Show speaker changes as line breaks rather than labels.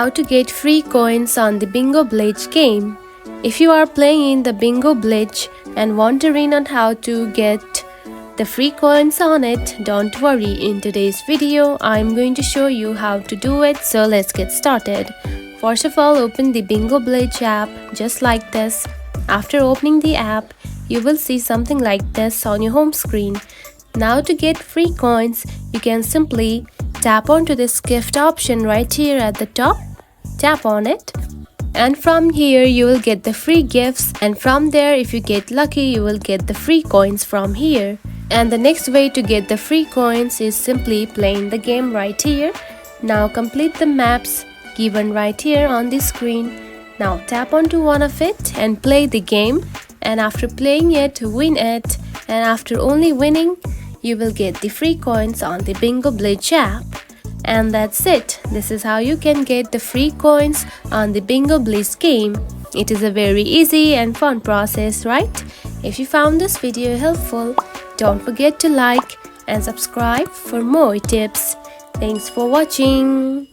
how to get free coins on the Bingo Blitz game. If you are playing in the Bingo Blitz and wondering on how to get the free coins on it, don't worry. In today's video, I'm going to show you how to do it, so let's get started. First of all, open the Bingo Blitz app just like this. After opening the app, you will see something like this on your home screen. Now to get free coins, you can simply tap onto this gift option right here at the top. Tap on it. And from here you will get the free gifts, and from there if you get lucky you will get the free coins from here. And the next way to get the free coins is simply playing the game right here. Now complete the maps given right here on the screen. Now tap onto one of it and play the game, and after playing it, win it, and after only winning, you will get the free coins on the Bingo Blitz app. And that's it. This is how you can get the free coins on the Bingo Blitz game. It is a very easy and fun process, right? If you found this video helpful, don't forget to like and subscribe for more tips. Thanks for watching.